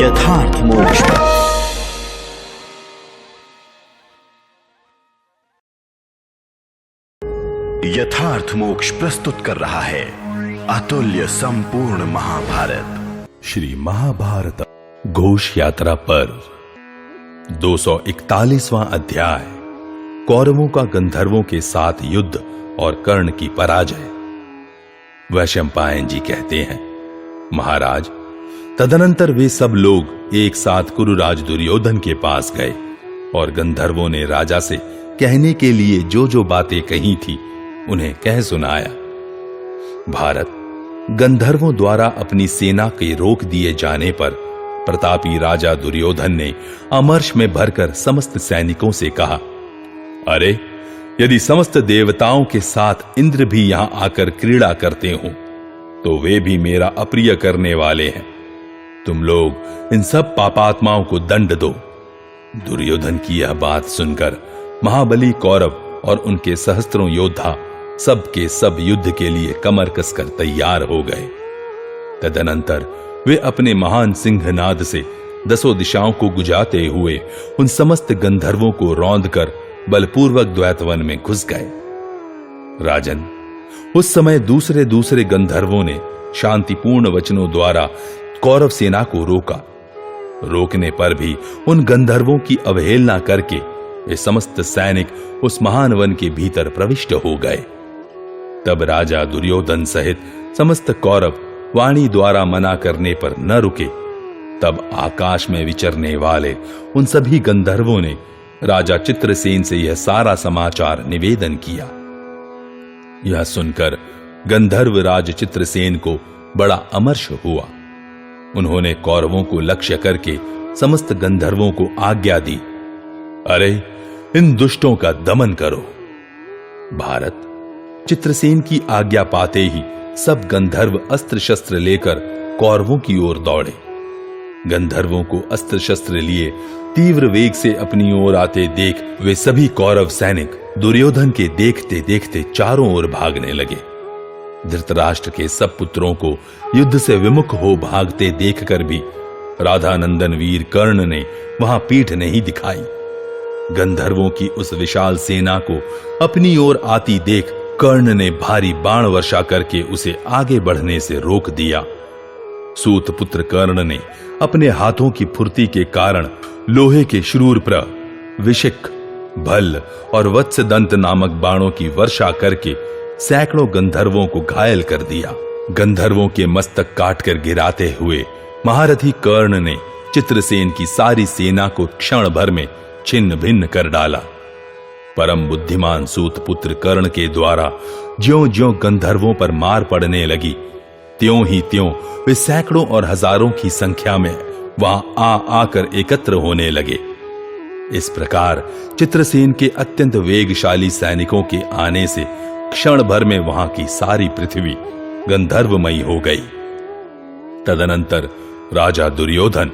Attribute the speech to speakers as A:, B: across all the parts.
A: यथार्थ मोक्ष। यथार्थ मोक्ष प्रस्तुत कर रहा है अतुल्य संपूर्ण महाभारत।
B: श्री महाभारत घोष यात्रा पर 241वां अध्याय, कौरवों का गंधर्वों के साथ युद्ध और कर्ण की पराजय। वैशंपायन जी कहते हैं, महाराज, तदनंतर वे सब लोग एक साथ कुरुराज दुर्योधन के पास गए और गंधर्वों ने राजा से कहने के लिए जो जो बातें कही थी उन्हें कह सुनाया। भारत, गंधर्वों द्वारा अपनी सेना के रोक दिए जाने पर प्रतापी राजा दुर्योधन ने अमर्ष में भरकर समस्त सैनिकों से कहा, अरे, यदि समस्त देवताओं के साथ इंद्र भी यहां आकर क्रीड़ा करते हो तो वे भी मेरा अप्रिय करने वाले हैं। तुम लोग इन सब पापात्माओं को दंड दो। दुर्योधन की यह बात सुनकर महाबली कौरव और उनके सहस्त्रों योद्धा सब के सब युद्ध के लिए कमर कसकर तैयार हो गए। तदनंतर वे अपने महान सिंहनाद से 10 दिशाओं को गुजाते हुए उन समस्त गंधर्वों को रौंदकर बलपूर्वक द्वैतवन में घुस गए। राजन, उस समय दूसरे दूसरे गंधर्वों ने शांतिपूर्ण वचनों द्वारा कौरव सेना को रोका। रोकने पर भी उन गंधर्वों की अवहेलना करके वे समस्त सैनिक उस महान वन के भीतर प्रविष्ट हो गए। तब राजा दुर्योधन सहित समस्त कौरव वाणी द्वारा मना करने पर न रुके। तब आकाश में विचरने वाले उन सभी गंधर्वों ने राजा चित्रसेन से यह सारा समाचार निवेदन किया। यह सुनकर गंधर्व राज चित्रसेन को बड़ा अमर्ष हुआ। उन्होंने कौरवों को लक्ष्य करके समस्त गंधर्वों को आज्ञा दी, अरे, इन दुष्टों का दमन करो। भारत, चित्रसेन की आज्ञा पाते ही सब गंधर्व अस्त्र शस्त्र लेकर कौरवों की ओर दौड़े। गंधर्वों को अस्त्र शस्त्र लिए तीव्र वेग से अपनी ओर आते देख वे सभी कौरव सैनिक दुर्योधन के देखते देखते चारों ओर भागने लगे। धृतराष्ट्र के सब पुत्रों को युद्ध से विमुख हो भागते देखकर भी राधानंदन वीर कर्ण ने वहां पीठ नहीं दिखाई। गंधर्वों की उस विशाल सेना को अपनी ओर आती देख कर्ण ने भारी बाण वर्षा करके उसे आगे बढ़ने से रोक दिया। सूत पुत्र कर्ण ने अपने हाथों की फुर्ती के कारण लोहे के शूरप्र, विशिख, भल्ल और वत्सदंत नामक बाणों की वर्षा करके सैकड़ों गंधर्वों को घायल कर दिया। गंधर्वों के मस्तक काटकर गिराते हुए महारथी कर्ण ने चित्रसेन की सारी सेना को क्षण भर में छिन्न भिन्न कर डाला। परम बुद्धिमान सूत पुत्र कर्ण के द्वारा ज्यों-ज्यों गंधर्वों पर मार पड़ने लगी, त्यों ही त्यों वे सैकड़ों और हजारों की संख्या में वहां आकर एकत्र होने लगे। इस प्रकार चित्रसेन के अत्यंत वेगशाली सैनिकों के आने से क्षण भर में वहां की सारी पृथ्वी गंधर्वमयी हो गई। तदनंतर राजा दुर्योधन,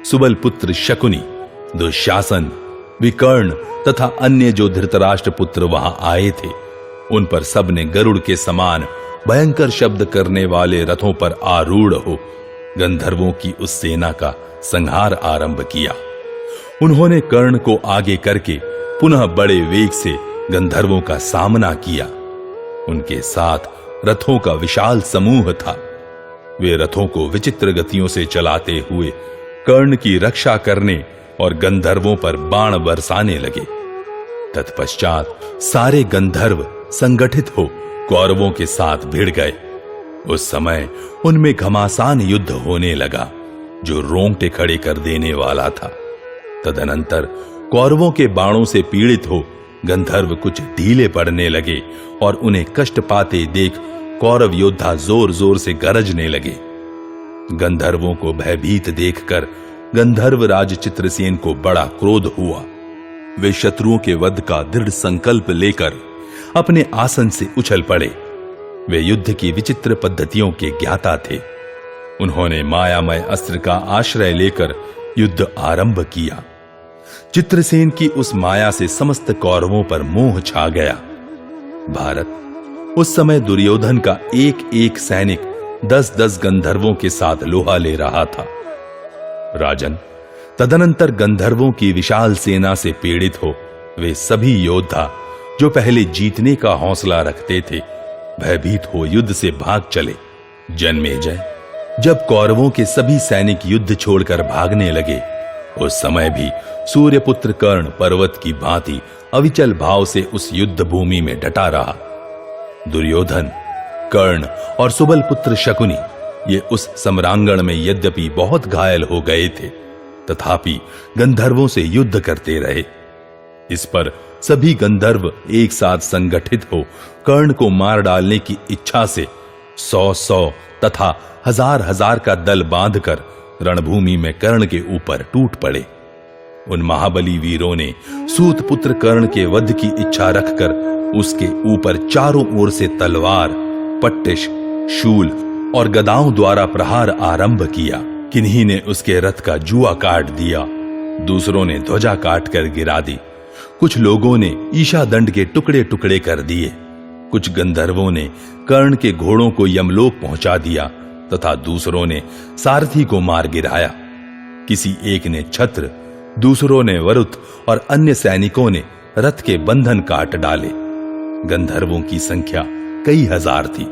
B: सुबल पुत्र शकुनी, दुशासन, विकर्ण तथा अन्य जो धृतराष्ट्र पुत्र वहां आए थे, उन पर सबने गरुड़ के समान भयंकर शब्द करने वाले रथों पर आरूढ़ हो गंधर्वों की उस सेना का संहार आरंभ किया। उन्होंने कर्ण को आगे करके पुनः बड़े वेग से गंधर्वों का सामना किया। उनके साथ रथों का विशाल समूह था। वे रथों को विचित्र गतियों से चलाते हुए कर्ण की रक्षा करने और गंधर्वों पर बाण बरसाने लगे। तत्पश्चात सारे गंधर्व संगठित हो कौरवों के साथ भिड़ गए। उस समय उनमें घमासान युद्ध होने लगा जो रोंगटे खड़े कर देने वाला था। तदनंतर कौरवों के बाणों से पीड़ित हो गंधर्व कुछ ढीले पड़ने लगे और उन्हें कष्ट पाते देख कौरव योद्धा जोर जोर से गरजने लगे। गंधर्वों को भयभीत देखकर गंधर्व राज चित्रसेन को बड़ा क्रोध हुआ। वे शत्रुओं के वध का दृढ़ संकल्प लेकर अपने आसन से उछल पड़े। वे युद्ध की विचित्र पद्धतियों के ज्ञाता थे। उन्होंने मायामय अस्त्र का आश्रय लेकर युद्ध आरंभ किया। चित्रसेन की उस माया से समस्त कौरवों पर मोह छा गया। भारत, उस समय दुर्योधन का एक एक सैनिक 10-10 गंधर्वों के साथ लोहा ले रहा था। राजन, तदनंतर गंधर्वों की विशाल सेना से पीड़ित हो वे सभी योद्धा जो पहले जीतने का हौसला रखते थे, भयभीत हो युद्ध से भाग चले। जन्मेजय, जब कौरवों के सभी सैनिक युद्ध छोड़कर भागने लगे, उस समय भी सूर्यपुत्र कर्ण पर्वत की भांति अविचल भाव से उस युद्ध भूमि में डटा रहा। दुर्योधन, कर्ण और सुबल पुत्र शकुनी ये उस सम्रांगण में यद्यपि बहुत घायल हो गए थे, तथापि गंधर्वों से युद्ध करते रहे। इस पर सभी गंधर्व एक साथ संगठित हो कर्ण को मार डालने की इच्छा से 100-100 तथा 1000-1000 का दल बांधकर रणभूमि में कर्ण के ऊपर टूट पड़े। उन महाबली वीरों ने सूत पुत्र कर्ण के वध की इच्छा रखकर उसके ऊपर चारों ओर से तलवार, पट्टिश, शूल और गदाओं द्वारा प्रहार आरंभ किया। किन्हीं ने उसके रथ का जुआ काट दिया, दूसरों ने ध्वजा काट कर गिरा दी, कुछ लोगों ने ईशा दंड के टुकड़े टुकड़े कर दिए, कुछ गंधर्वों ने कर्ण के घोड़ों को यमलोक पहुंचा दिया तथा दूसरों ने सारथी को मार गिराया। किसी एक ने छत्र, दूसरों ने वरुत और अन्य सैनिकों ने रथ के बंधन काट डाले। गंधर्वों की संख्या कई हजार थी।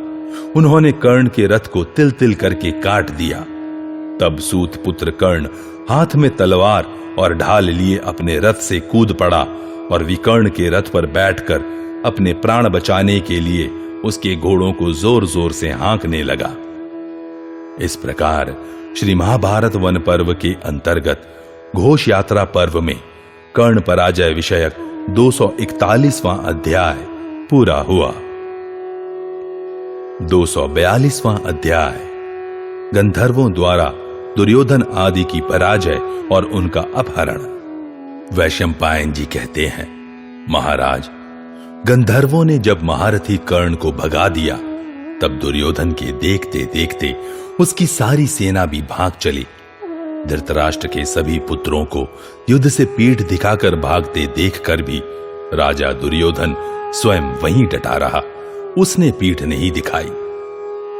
B: उन्होंने कर्ण के रथ को तिल तिल करके काट दिया। तब सूत पुत्र कर्ण हाथ में तलवार और ढाल लिए अपने रथ से कूद पड़ा और विकर्ण के रथ पर बैठकर अपने प्राण बचाने के लिए उसके घोड़ों को जोर जोर से हाँकने लगा। इस प्रकार श्री महाभारत वन पर्व के अंतर्गत घोष यात्रा पर्व में कर्ण पराजय विषयक 241वां अध्याय पूरा हुआ। 242वां अध्याय गंधर्वों द्वारा दुर्योधन आदि की पराजय और उनका अपहरण। वैशंपायन जी कहते हैं, महाराज, गंधर्वों ने जब महारथी कर्ण को भगा दिया, तब दुर्योधन के देखते देखते उसकी सारी सेना भी भाग चली। धृतराष्ट्र के सभी पुत्रों को युद्ध से पीठ दिखाकर भागते देखकर भी राजा दुर्योधन स्वयं वहीं डटा रहा, उसने पीठ नहीं दिखाई।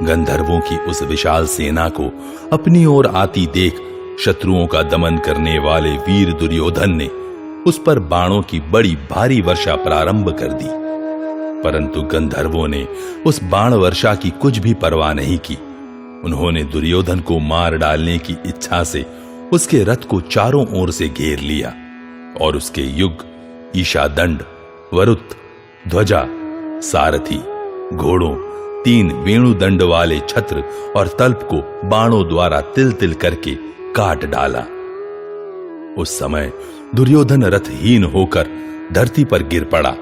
B: गंधर्वों की उस विशाल सेना को अपनी ओर आती देख शत्रुओं का दमन करने वाले वीर दुर्योधन ने उस पर बाणों की बड़ी भारी वर्षा प्रारंभ कर दी, परंतु गंधर्वों ने उस बाण वर्षा की कुछ भी परवाह नहीं की। उन्होंने दुर्योधन को मार डालने की इच्छा से उसके रथ को चारों ओर से घेर लिया और उसके युग, ईशादंड, वरुत, ध्वजा, सारथी, घोड़ों, 3 वेणुदंड वाले छत्र और तल्प को बाणों द्वारा तिल तिल करके काट डाला। उस समय दुर्योधन रथहीन होकर धरती पर गिर पड़ा।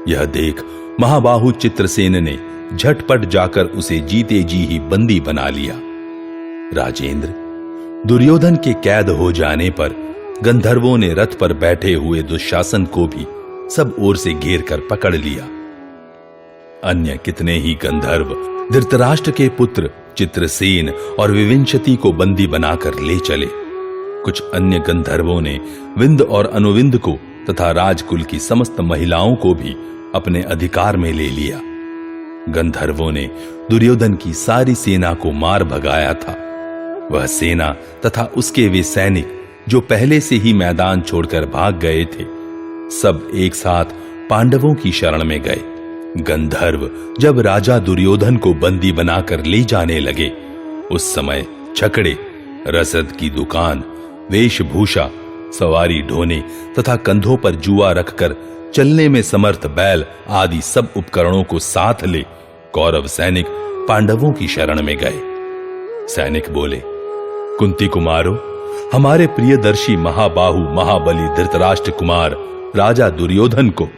B: यह देख महाबाहु चित्रसेन ने झटपट जाकर उसे जीते जी ही बंदी बना लिया। राजेंद्र, दुर्योधन के कैद हो जाने पर गंधर्वों ने रथ पर बैठे हुए दुशासन को भी सब ओर से घेर कर पकड़ लिया। अन्य कितने ही गंधर्व धृतराष्ट्र के पुत्र चित्रसेन और विविंशति को बंदी बनाकर ले चले। कुछ अन्य गंधर्वों ने विंद और अनुविंद को तथा राजकुल की समस्त महिलाओं को भी अपने अधिकार में ले लिया। गंधर्वों ने दुर्योधन की सारी सेना को मार भगाया था। वह सेना तथा उसके वे सैनिक जो पहले से ही मैदान छोड़कर भाग गए थे, सब एक साथ पांडवों की शरण में गए। गंधर्व जब राजा दुर्योधन को बंदी बनाकर ले जाने लगे, उस समय छकड़े, रसद की दुकान, वेशभूषा, सवारी ढोने तथा कंधों पर जुआ रखकर चलने में समर्थ बैल आदि सब उपकरणों को साथ ले कौरव सैनिक पांडवों की शरण में गए। सैनिक बोले, कुंती कुमारों, हमारे प्रियदर्शी महाबाहु महाबली धृतराष्ट्र कुमार राजा दुर्योधन को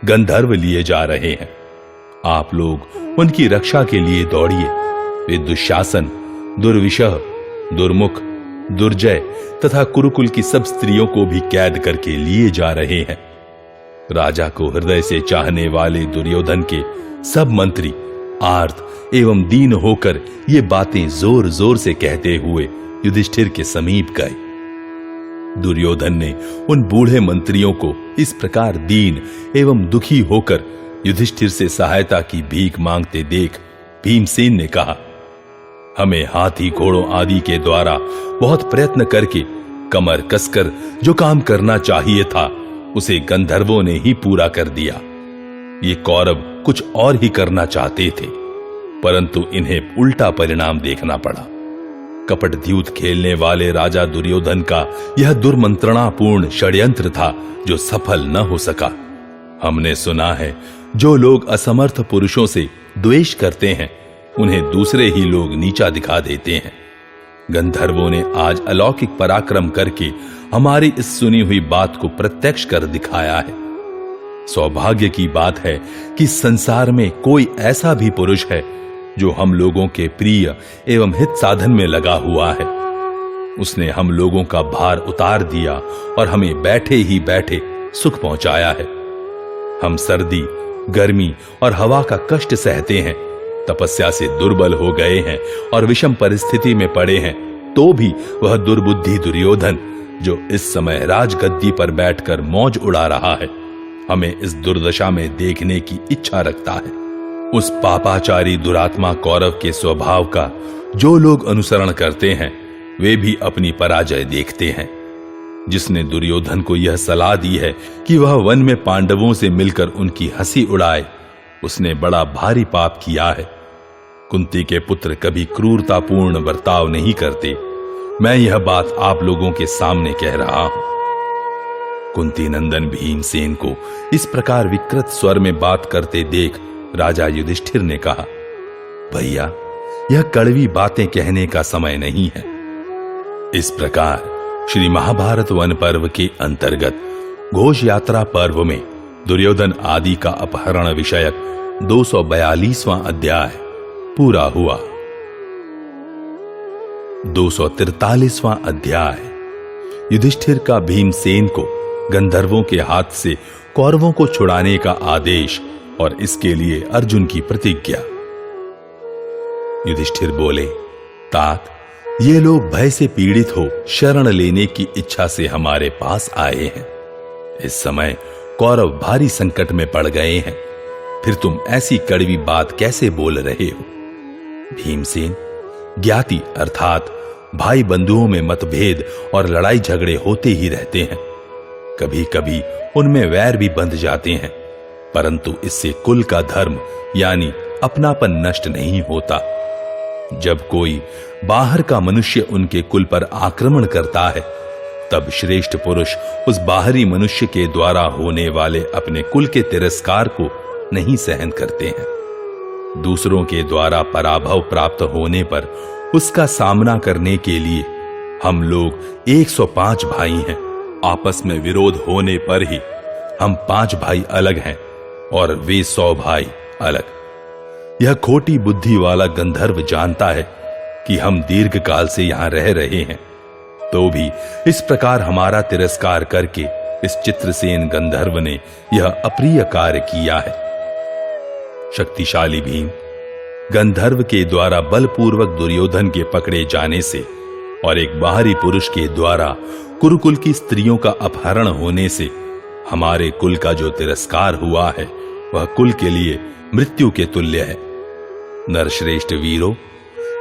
B: गंधर्व लिए जा रहे हैं। आप लोग उनकी रक्षा के लिए दौड़िए। वे दुशासन, दुर्विशह, दुर्मुख, दुर्जय तथा कुरुकुल की सब स्त्रियों को भी कैद करके लिए जा रहे हैं। राजा को हृदय से चाहने वाले दुर्योधन के सब मंत्री आर्त एवं दीन होकर ये बातें जोर जोर से कहते हुए युधिष्ठिर के समीप गए। दुर्योधन ने उन बूढ़े मंत्रियों को इस प्रकार दीन एवं दुखी होकर युधिष्ठिर से सहायता की भीख मांगते देख भीमसेन ने कहा, हमें हाथी घोड़ों आदि के द्वारा बहुत प्रयत्न करके कमर कसकर जो काम करना चाहिए था उसे गंधर्वों ने ही पूरा कर दिया। ये कौरव कुछ और ही करना चाहते थे, परंतु इन्हें उल्टा परिणाम देखना पड़ा। कपट द्यूत खेलने वाले राजा दुर्योधन का यह दुर्मंत्रणापूर्ण षड्यंत्र था जो सफल न हो सका। हमने सुना है, जो लोग असमर्थ पुरुषों से द्वेष करते हैं उन्हें दूसरे ही लोग नीचा दिखा देते हैं। गंधर्वों ने आज अलौकिक पराक्रम करके हमारी इस सुनी हुई बात को प्रत्यक्ष कर दिखाया है। सौभाग्य की बात है कि संसार में कोई ऐसा भी पुरुष है जो हम लोगों के प्रिय एवं हित साधन में लगा हुआ है। उसने हम लोगों का भार उतार दिया और हमें बैठे ही बैठे सुख पहुंचाया है। हम सर्दी, गर्मी और हवा का कष्ट सहते हैं, तपस्या से दुर्बल हो गए हैं और विषम परिस्थिति में पड़े हैं, तो भी वह दुर्बुद्धि दुर्योधन जो इस समय राजगद्दी पर बैठकर मौज उड़ा रहा है, हमें इस दुर्दशा में देखने की इच्छा रखता है। उस पापाचारी दुरात्मा कौरव के स्वभाव का जो लोग अनुसरण करते हैं वे भी अपनी पराजय देखते हैं। जिसने दुर्योधन को यह सलाह दी है कि वह वन में पांडवों से मिलकर उनकी हंसी उड़ाए, उसने बड़ा भारी पाप किया है। कुंती के पुत्र कभी क्रूरतापूर्ण बर्ताव नहीं करते। मैं यह बात आप लोगों के सामने कह रहा हूं। कुंती नंदन भीमसेन को इस प्रकार विकृत स्वर में बात करते देख राजा युधिष्ठिर ने कहा, भैया, यह कड़वी बातें कहने का समय नहीं है। इस प्रकार श्री महाभारत वन पर्व के अंतर्गत घोष यात्रा पर्व में दुर्योधन आदि का अपहरण विषयक 242वां अध्याय पूरा हुआ। 243वां अध्याय युधिष्ठिर का भीमसेन को गंधर्वों के हाथ से कौरवों को छुड़ाने का आदेश और इसके लिए अर्जुन की प्रतिज्ञा। युधिष्ठिर बोले, तात, ये लोग भय से पीड़ित हो शरण लेने की इच्छा से हमारे पास आए हैं। इस समय कौरव भारी संकट में पड़ गए हैं, फिर तुम ऐसी कड़वी बात कैसे बोल रहे हो? भीमसेन, ज्ञाति अर्थात भाई बंधुओं में मतभेद और लड़ाई झगड़े होते ही रहते हैं। कभी कभी उनमें वैर भी बंध जाते हैं, परंतु इससे कुल का धर्म यानी अपनापन नष्ट नहीं होता। जब कोई बाहर का मनुष्य उनके कुल पर आक्रमण करता है, तब श्रेष्ठ पुरुष उस बाहरी मनुष्य के द्वारा होने वाले अपने कुल के तिरस्कार को नहीं सहन करते हैं। दूसरों के द्वारा पराभव प्राप्त होने पर उसका सामना करने के लिए हम लोग 105 भाई हैं। आपस में विरोध होने पर ही हम 5 भाई अलग हैं और वे 100 भाई अलग। यह खोटी बुद्धि वाला गंधर्व जानता है कि हम दीर्घ काल से यहां रह रहे हैं, तो भी इस प्रकार हमारा तिरस्कार करके इस चित्रसेन गंधर्व ने यह अप्रिय कार्य किया है। शक्तिशाली भीम गंधर्व के द्वारा बलपूर्वक दुर्योधन के पकड़े जाने से और एक बाहरी पुरुष के द्वारा कुरुकुल की स्त्रियों का अपहरण होने से हमारे कुल का जो तिरस्कार हुआ है वह कुल के लिए मृत्यु के तुल्य है। नरश्रेष्ठ वीरों,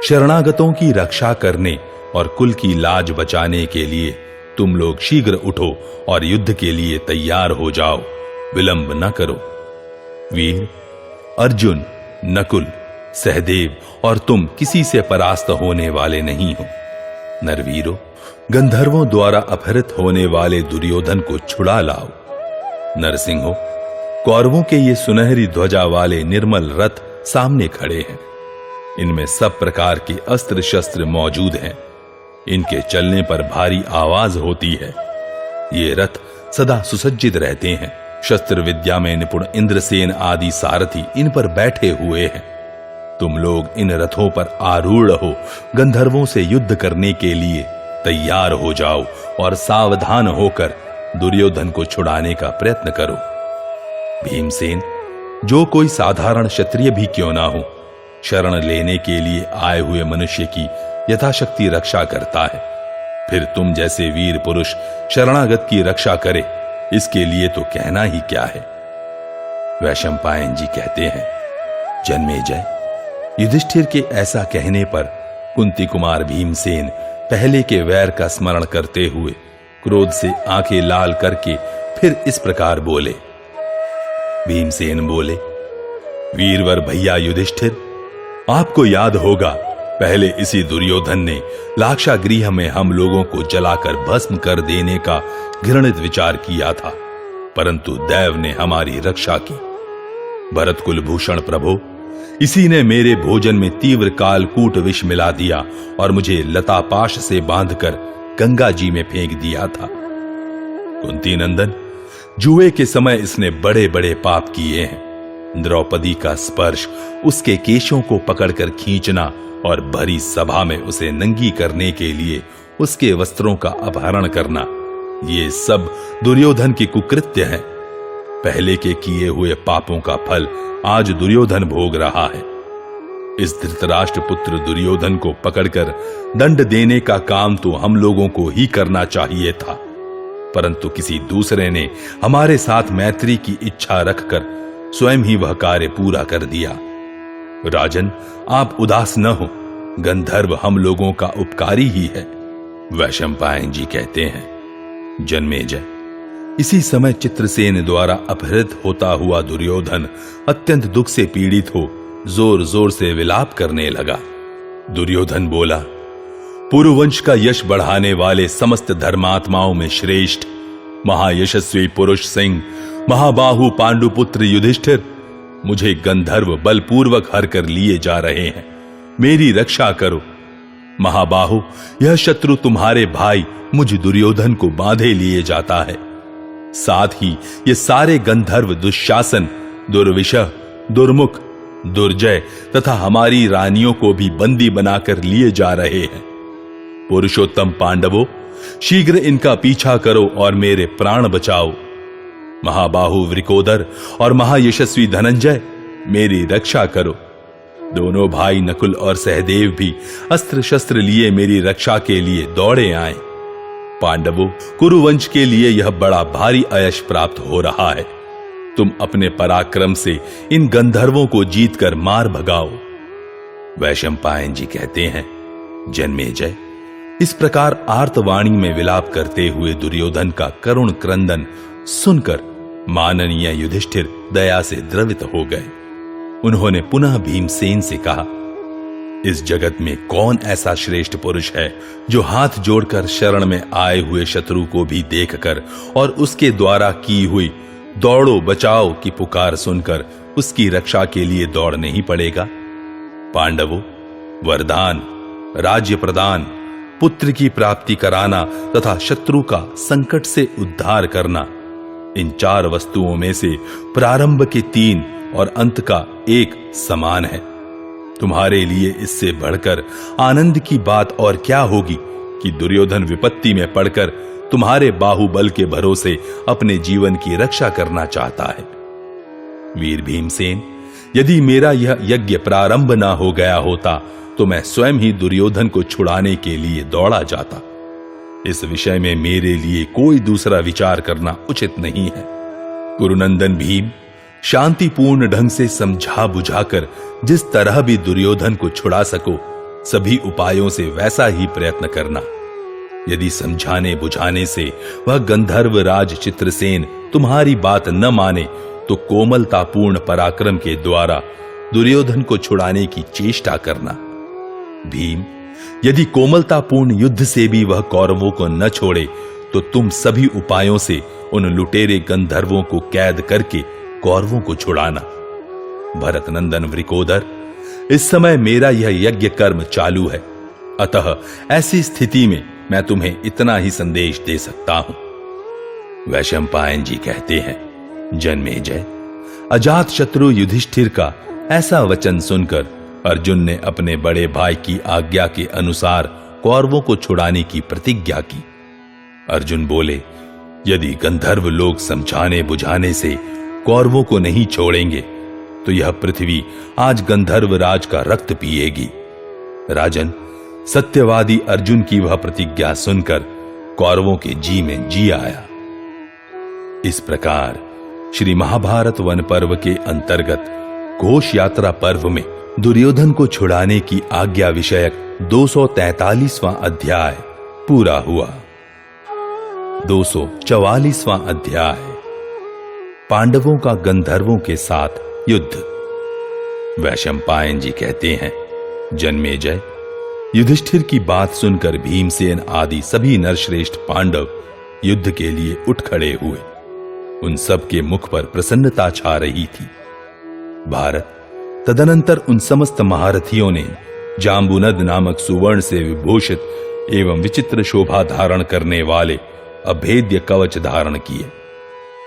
B: शरणागतों की रक्षा करने और कुल की लाज बचाने के लिए तुम लोग शीघ्र उठो और युद्ध के लिए तैयार हो जाओ, विलंब न करो। वीर अर्जुन, नकुल, सहदेव और तुम किसी से परास्त होने वाले नहीं हो। नरवीरों, गंधर्वों द्वारा अपहृत होने वाले दुर्योधन को छुड़ा लाओ। नरसिंहों, कौरवों के ये सुनहरी ध्वजा वाले निर्मल रथ सामने खड़े हैं। इनमें सब प्रकार के अस्त्र शस्त्र मौजूद हैं। इनके चलने पर भारी आवाज होती है। ये रथ सदा सुसज्जित रहते हैं। शस्त्र विद्या में निपुण इंद्रसेन आदि सारथी इन पर बैठे हुए हैं। तुम लोग इन रथों पर आरूढ़ हो गंधर्वों से युद्ध करने के लिए तैयार हो जाओ और सावधान होकर दुर्योधन को छुड़ाने का प्रयत्न करो। भीमसेन, जो कोई साधारण क्षत्रिय भी क्यों ना हो, शरण लेने के लिए आए हुए मनुष्य की यथाशक्ति रक्षा करता है। फिर तुम जैसे वीर पुरुष शरणागत की रक्षा करे, इसके लिए तो कहना ही क्या है। वैशंपायन जी कहते हैं, जन्मेजय, युधिष्ठिर के ऐसा कहने पर कुंती कुमार भीमसेन पहले के वैर का स्मरण करते हुए क्रोध से आंखें लाल करके फिर इस प्रकार बोले। भीमसेन बोले, वीरवर भैया युधिष्ठिर, आपको याद होगा पहले इसी दुर्योधन ने लाक्षागृह में हम लोगों को जलाकर भस्म कर देने का घृणित विचार किया था, परंतु दैव ने हमारी रक्षा की। भरत कुलभूषण प्रभु, इसी ने मेरे भोजन में तीव्र कालकूट विष मिला दिया और मुझे लतापाश से बांधकर गंगा जी में फेंक दिया था। कुंती नंदन, जुए के समय इसने बड़े बड़े पाप किए हैं। द्रौपदी का स्पर्श, उसके केशों को पकड़कर खींचना और भरी सभा में उसे नंगी करने के लिए उसके वस्त्रों का अपहरण करना, ये सब दुर्योधन की कुकृत्य हैं। पहले के किए हुए पापों का फल आज दुर्योधन भोग रहा है। इस धृतराष्ट्र पुत्र दुर्योधन को पकड़कर दंड देने का काम तो हम लोगों को ही करना चाहिए था, परंतु किसी दूसरे ने हमारे साथ मैत्री की इच्छा रखकर स्वयं ही वह कार्य पूरा कर दिया। राजन, आप उदास न हो, गंधर्व हम लोगों का उपकारी ही है। वैशंपायन जी कहते हैं, जन्मेजय, इसी समय चित्रसेन द्वारा अपहृत होता हुआ दुर्योधन अत्यंत दुख से पीड़ित हो जोर जोर से विलाप करने लगा। दुर्योधन बोला, पुरुवंश का यश बढ़ाने वाले समस्त धर्मात्माओं में श्रेष्ठ महायशस्वी पुरुष सिंह महाबाहु पांडुपुत्र युधिष्ठिर मुझे गंधर्व बलपूर्वक हर कर लिए जा रहे हैं। मेरी रक्षा करो। महाबाहु, यह शत्रु तुम्हारे भाई मुझ दुर्योधन को बांधे लिए जाता है। साथ ही ये सारे गंधर्व दुशासन, दुर्विशह, दुर्मुख, दुर्जय तथा हमारी रानियों को भी बंदी बनाकर लिए जा रहे हैं। पुरुषोत्तम पांडवों, शीघ्र इनका पीछा करो और मेरे प्राण बचाओ। महाबाहु वृकोदर और महायशस्वी धनंजय, मेरी रक्षा करो। दोनों भाई नकुल और सहदेव भी अस्त्र शस्त्र लिए मेरी रक्षा के लिए दौड़े आए। पांडवों, कुरुवंश के लिए यह बड़ा भारी अयश प्राप्त हो रहा है। तुम अपने पराक्रम से इन गंधर्वों को जीतकर मार भगाओ। वैशंपायन जी कहते हैं, जन्मेजय, इस प्रकार आर्तवाणी में विलाप करते हुए दुर्योधन का करुण क्रंदन सुनकर माननीय युधिष्ठिर दया से द्रवित हो गए। उन्होंने पुनः भीमसेन से कहा, इस जगत में कौन ऐसा श्रेष्ठ पुरुष है जो हाथ जोड़कर शरण में आए हुए शत्रु को भी देखकर और उसके द्वारा की हुई दौड़ो बचाओ की पुकार सुनकर उसकी रक्षा के लिए दौड़ नहीं पड़ेगा। पांडवों, वरदान, राज्य प्रदान, पुत्र की प्राप्ति कराना तथा शत्रु का संकट से उद्धार करना, इन चार वस्तुओं में से प्रारंभ के 3 और अंत का 1 समान है। तुम्हारे लिए इससे बढ़कर आनंद की बात और क्या होगी कि दुर्योधन विपत्ति में पड़कर तुम्हारे बाहुबल के भरोसे अपने जीवन की रक्षा करना चाहता है। वीर भीमसेन, यदि मेरा यह यज्ञ प्रारंभ ना हो गया होता तो मैं स्वयं ही दुर्योधन को छुड़ाने के लिए दौड़ा जाता। इस विषय में मेरे लिए कोई दूसरा विचार करना उचित नहीं है। कुरुनंदन भीम, शांतिपूर्ण ढंग से समझा बुझाकर जिस तरह भी दुर्योधन को छुड़ा सको, सभी उपायों से वैसा ही प्रयत्न करना। यदि समझाने बुझाने से वह गंधर्व राज चित्रसेन तुम्हारी बात न माने तो कोमलतापूर्ण पराक्रम के द्वारा दुर्योधन को छुड़ाने की चेष्टा करना। भीम, यदि कोमलतापूर्ण युद्ध से भी वह कौरवों को न छोड़े तो तुम सभी उपायों से उन लुटेरे गंधर्वों को कैद करके कौरवों को छुड़ाना। भरत नंदन वृकोदर, इस समय मेरा यह यज्ञ कर्म चालू है, अतः ऐसी स्थिति में मैं तुम्हें इतना ही संदेश दे सकता हूं। वैशंपायन जी कहते हैं, जन्मेजय, अजात शत्रु युधिष्ठिर का ऐसा वचन सुनकर अर्जुन ने अपने बड़े भाई की आज्ञा के अनुसार कौरवों को छुड़ाने की प्रतिज्ञा की। अर्जुन बोले, यदि गंधर्व लोग समझाने बुझाने से कौरवों को नहीं छोड़ेंगे तो यह पृथ्वी आज गंधर्व राज का रक्त पिएगी। राजन, सत्यवादी अर्जुन की वह प्रतिज्ञा सुनकर कौरवों के जी में जी आया। इस प्रकार श्री महाभारत वन पर्व के अंतर्गत घोष यात्रा पर्व में दुर्योधन को छुड़ाने की आज्ञा विषयक 243वां अध्याय पूरा हुआ। 244वां अध्याय पांडवों का गंधर्वों के साथ युद्ध। वैशंपायन जी कहते हैं, जन्मेजय, युधिष्ठिर की बात सुनकर भीमसेन आदि सभी नरश्रेष्ठ पांडव युद्ध के लिए उठ खड़े हुए। उन सब के मुख पर प्रसन्नता छा रही थी। भारत तदनंतर उन समस्त महारथियों ने जाम्बुनद नामक सुवर्ण से विभूषित एवं विचित्र शोभा धारण करने वाले अभेद्य कवच धारण किए।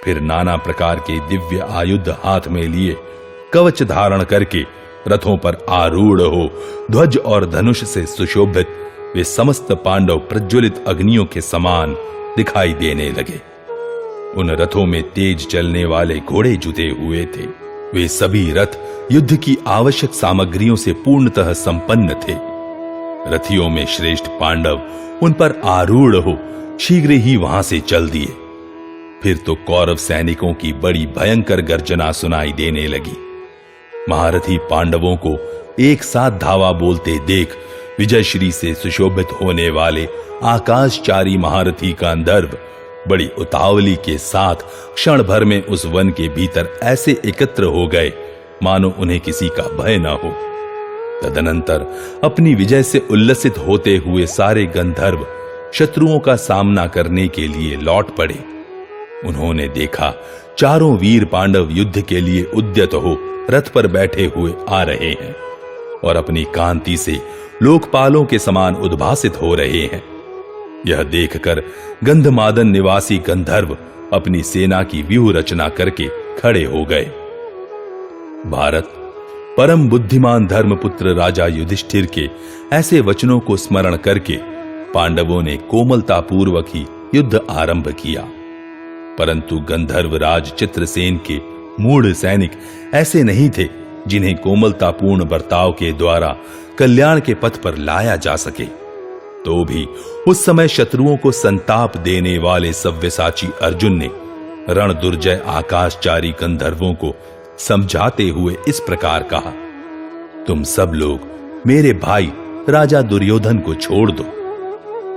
B: फिर नाना प्रकार के दिव्य आयुध हाथ में लिए कवच धारण करके रथों पर आरूढ़ हो ध्वज और धनुष से सुशोभित वे समस्त पांडव प्रज्वलित अग्नियों के समान दिखाई देने लगे। उन रथों में तेज चलने वाले घोड़े जुते हुए थे। वे सभी रथ युद्ध की आवश्यक सामग्रियों से पूर्णतः संपन्न थे। रथियों में श्रेष्ठ पांडव उन पर आरूढ़ हो शीघ्र ही वहां से चल दिए। फिर तो कौरव सैनिकों की बड़ी भयंकर गर्जना सुनाई देने लगी। महारथी पांडवों को एक साथ धावा बोलते देख विजयश्री से सुशोभित होने वाले आकाशचारी महारथी गांधर्व बड़ी उतावली के साथ क्षण भर में उस वन के भीतर ऐसे एकत्र हो गए मानो उन्हें किसी का भय न हो। तदनंतर अपनी विजय से उल्लसित होते हुए सारे गंधर्व शत्रुओं का सामना करने के लिए लौट पड़े। उन्होंने देखा चारों वीर पांडव युद्ध के लिए उद्यत हो रथ पर बैठे हुए आ रहे हैं और अपनी कांति से लोकपालों के समान उद्भासित हो रहे हैं। यह देखकर गंधमादन निवासी गंधर्व अपनी सेना की व्यूह रचना करके खड़े हो गए। भारत परम बुद्धिमान धर्मपुत्र राजा युधिष्ठिर के ऐसे वचनों को स्मरण करके पांडवों ने कोमलता पूर्वक ही युद्ध आरंभ किया। परंतु गंधर्व राज चित्रसेन के मूढ़ सैनिक ऐसे नहीं थे जिन्हें कोमलतापूर्ण बर्ताव के द्वारा कल्याण के पथ पर लाया जा सके। तो भी उस समय शत्रुओं को संताप देने वाले सव्यसाची अर्जुन ने रण दुर्जय आकाशचारी गंधर्वों को समझाते हुए इस प्रकार कहा, तुम सब लोग मेरे भाई राजा दुर्योधन को छोड़ दो।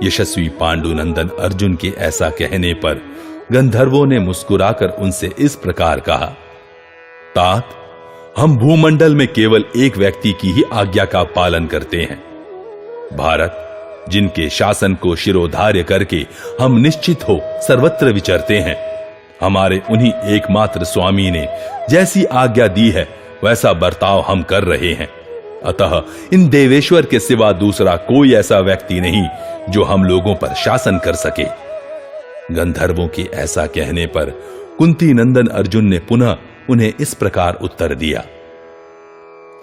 B: यशस्वी पांडुनंदन अर्जुन के ऐसा कहने पर गंधर्वों ने मुस्कुराकर उनसे इस प्रकार कहा, तात, हम भूमंडल में केवल एक व्यक्ति की ही आज्ञा का पालन करते हैं। भारत, जिनके शासन को शिरोधार्य करके हम निश्चित हो सर्वत्र विचरते हैं, हमारे उन्हीं एकमात्र स्वामी ने जैसी आज्ञा दी है वैसा बर्ताव हम कर रहे हैं। अतः इन देवेश्वर के सिवा दूसरा कोई ऐसा व्यक्ति नहीं जो हम लोगों पर शासन कर सके। गंधर्वों के ऐसा कहने पर कुंती नंदन अर्जुन ने पुनः उन्हें इस प्रकार उत्तर दिया,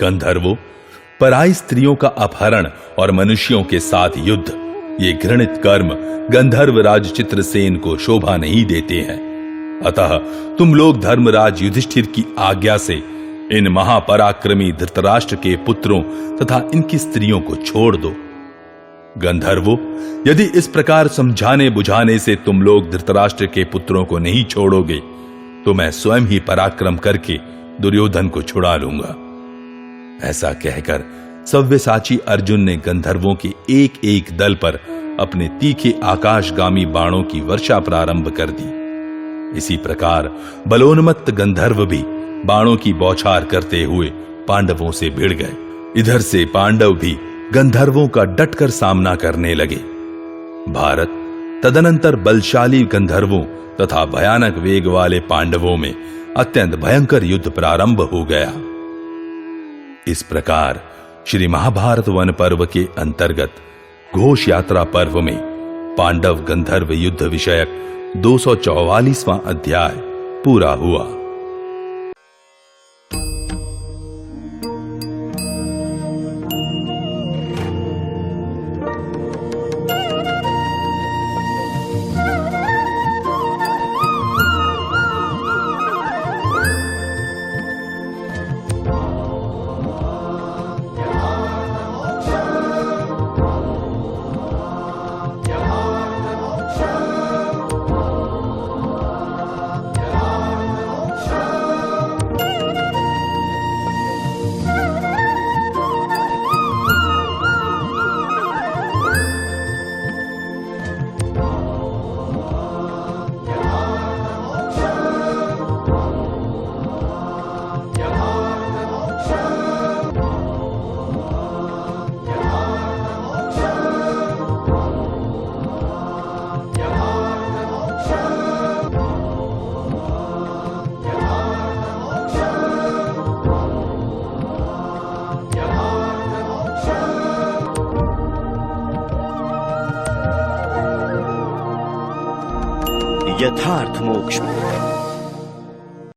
B: गंधर्वों, पराई स्त्रियों का अपहरण और मनुष्यों के साथ युद्ध, ये घृणित कर्म गंधर्व राज चित्रसेन को शोभा नहीं देते हैं। अतः तुम लोग धर्मराज युधिष्ठिर की आज्ञा से इन महापराक्रमी धृतराष्ट्र के पुत्रों तथा इनकी स्त्रियों को छोड़ दो। गंधर्वों, यदि इस प्रकार समझाने बुझाने से तुम लोग धृतराष्ट्र के पुत्रों को नहीं छोड़ोगे तो मैं स्वयं ही पराक्रम करके दुर्योधन को छुड़ा लूंगा। ऐसा कहकर सव्यसाची अर्जुन ने गंधर्वों के एक एक दल पर अपने तीखे आकाशगामी बाणों की वर्षा प्रारंभ कर दी। इसी प्रकार बलोन्मत्त गंधर्व भी बाणों की बौछार करते हुए पांडवों से भिड़ गए। इधर से पांडव भी गंधर्वों का डटकर सामना करने लगे। भारत तदनंतर बलशाली गंधर्वों तथा भयानक वेग वाले पांडवों में अत्यंत भयंकर युद्ध प्रारंभ हो गया। इस प्रकार श्री महाभारत वन पर्व के अंतर्गत घोष यात्रा पर्व में पांडव गंधर्व युद्ध विषयक 244वां अध्याय पूरा हुआ।
A: यथार्थ मोक्ष।